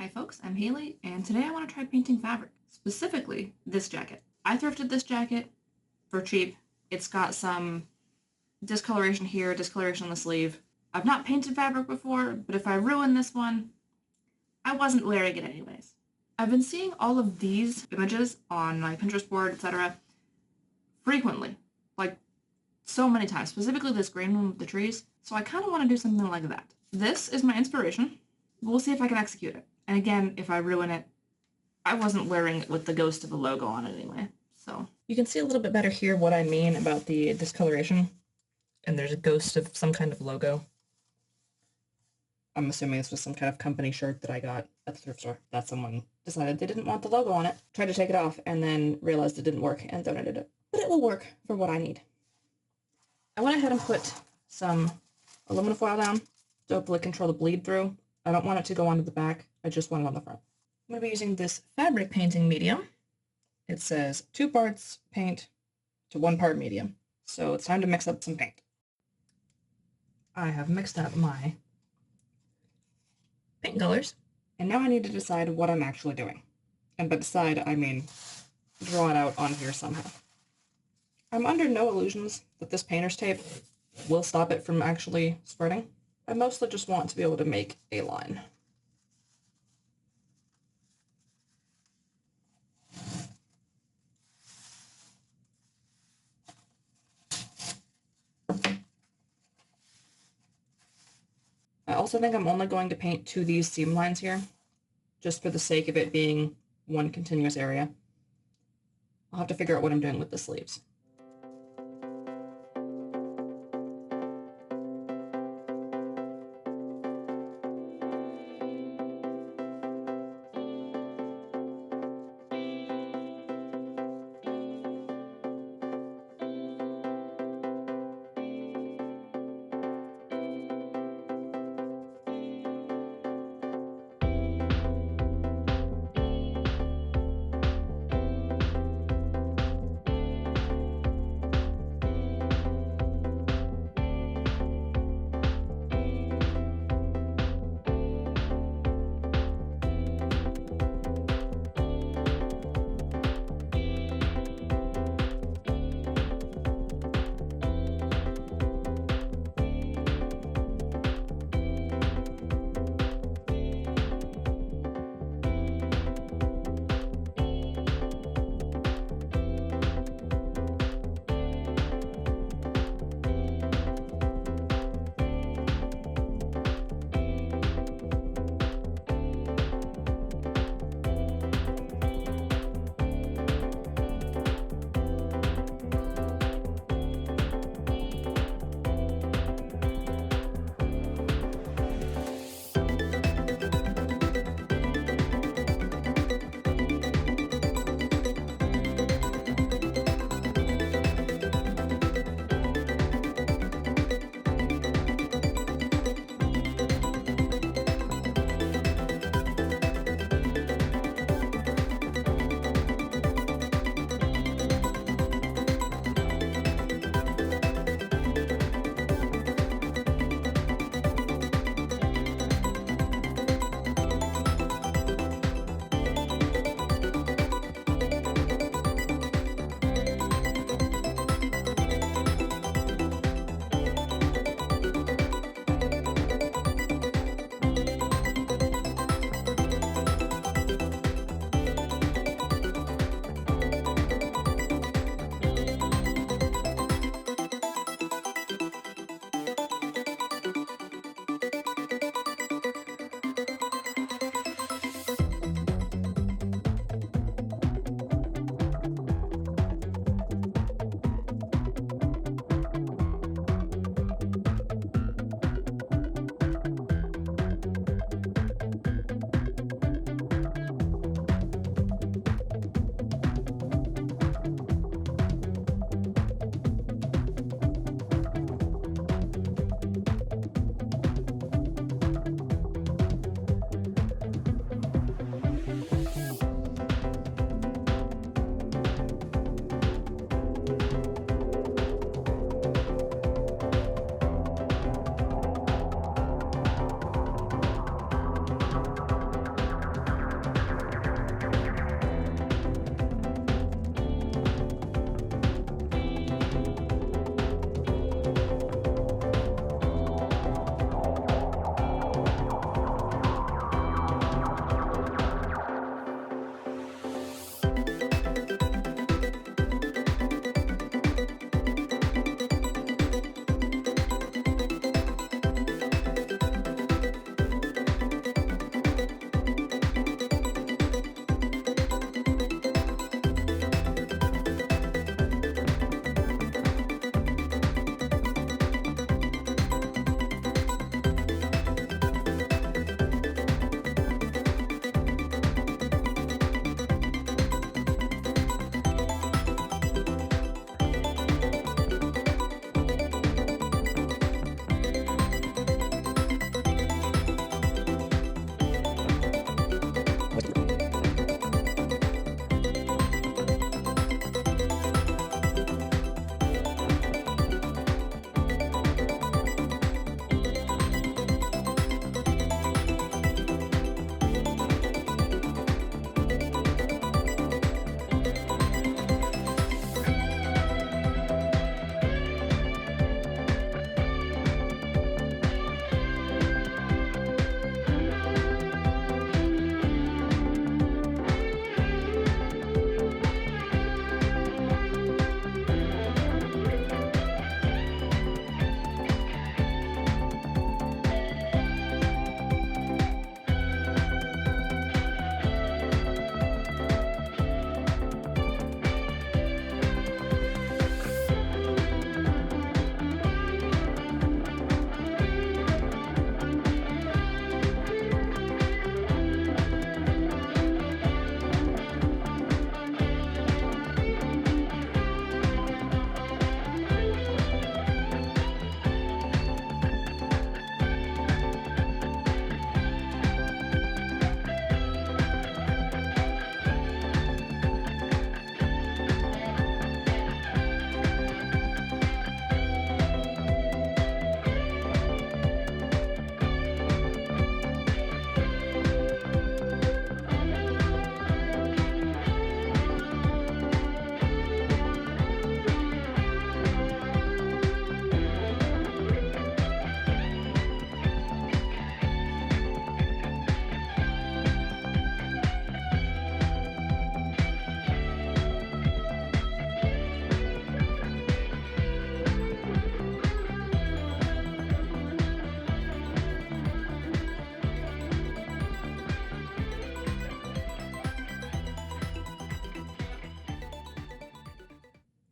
Hi folks, I'm Haley, and today I want to try painting fabric, specifically this jacket. I thrifted this jacket for cheap. It's got some discoloration here, discoloration on the sleeve. I've not painted fabric before, but if I ruin this one, I wasn't wearing it anyways. I've been seeing all of these images on my Pinterest board, etc. frequently, like so many times, specifically this green one with the trees, so I kind of want to do something like that. This is my inspiration. We'll see if I can execute it. And again, if I ruin it, I wasn't wearing it with the ghost of a logo on it anyway. So you can see a little bit better here what I mean about the discoloration. And there's a ghost of some kind of logo. I'm assuming this was some kind of company shirt that I got at the thrift store that someone decided they didn't want the logo on it, tried to take it off, and then realized it didn't work and donated it. But it will work for what I need. I went ahead and put some aluminum foil down to hopefully control the bleed through. I don't want it to go onto the back, I just want it on the front. I'm going to be using this fabric painting medium. It says 2 parts paint to 1 part medium. So it's time to mix up some paint. I have mixed up my paint colors, and now I need to decide what I'm actually doing. And by decide, I mean draw it out on here somehow. I'm under no illusions that this painter's tape will stop it from actually spreading. I mostly just want to be able to make a line. I also think I'm only going to paint to these seam lines here, just for the sake of it being one continuous area. I'll have to figure out what I'm doing with the sleeves.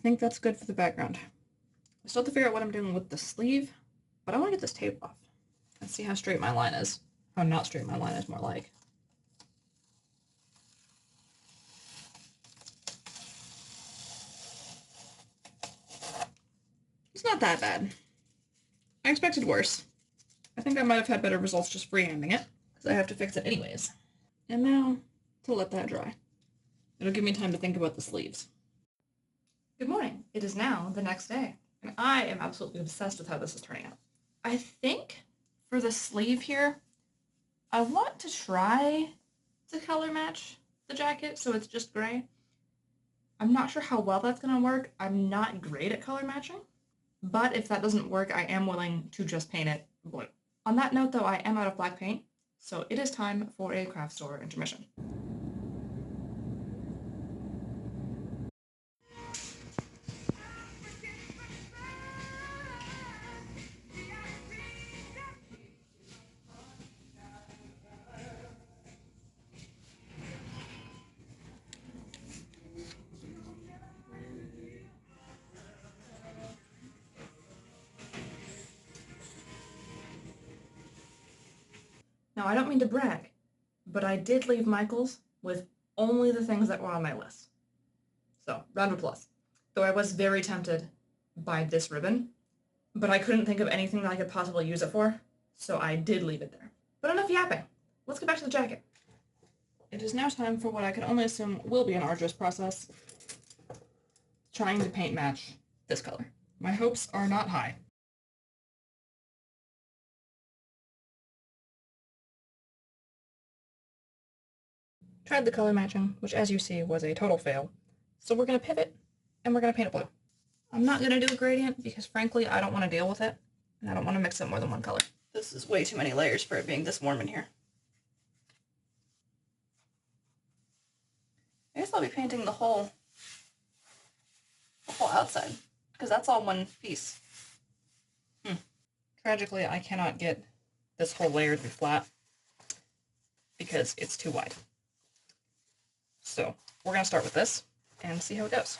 think that's good for the background. I still have to figure out what I'm doing with the sleeve, but I want to get this tape off and see how straight my line is. How not straight my line is, more like. It's not that bad. I expected worse. I think I might have had better results just freehanding it, because I have to fix it anyways. And now, to let that dry. It'll give me time to think about the sleeves. Good morning. It is now the next day, and I am absolutely obsessed with how this is turning out. I think for the sleeve here, I want to try to color match the jacket so it's just gray. I'm not sure how well that's going to work. I'm not great at color matching, but if that doesn't work, I am willing to just paint it blue. On that note, though, I am out of black paint, so it is time for a craft store intermission. Now, I don't mean to brag, but I did leave Michael's with only the things that were on my list. So, round of applause. Though I was very tempted by this ribbon, but I couldn't think of anything that I could possibly use it for, so I did leave it there. But enough yapping. Let's get back to the jacket. It is now time for what I can only assume will be an arduous process, trying to paint match this color. My hopes are not high. Tried the color matching, which as you see was a total fail. So we're going to pivot, and we're going to paint it blue. I'm not going to do a gradient because frankly I don't want to deal with it, and I don't want to mix it more than one color. This is way too many layers for it being this warm in here. I guess I'll be painting the whole outside, because that's all one piece. Tragically, I cannot get this whole layer to be flat because it's too wide. So we're going to start with this and see how it goes.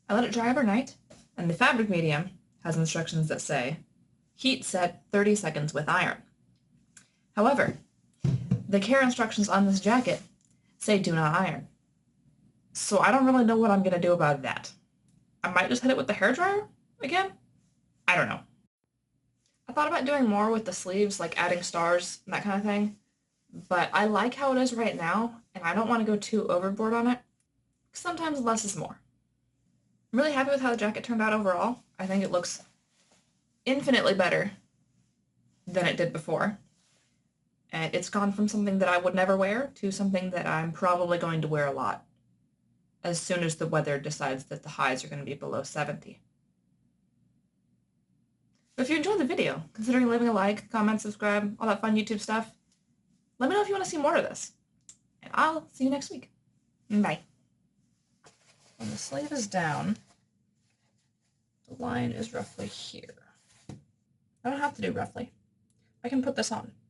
I let it dry overnight, and the fabric medium has instructions that say, heat set 30 seconds with iron. However, the care instructions on this jacket say do not iron. So I don't really know what I'm going to do about that. I might just hit it with the hairdryer again? I don't know. I thought about doing more with the sleeves, like adding stars and that kind of thing, but I like how it is right now, and I don't want to go too overboard on it. Sometimes less is more. I'm really happy with how the jacket turned out overall. I think it looks infinitely better than it did before. And it's gone from something that I would never wear to something that I'm probably going to wear a lot as soon as the weather decides that the highs are going to be below 70. But if you enjoyed the video, considering leaving a like, comment, subscribe, all that fun YouTube stuff, let me know if you want to see more of this. And I'll see you next week. Bye. When the sleeve is down, the line is roughly here. I don't have to do roughly. I can put this on.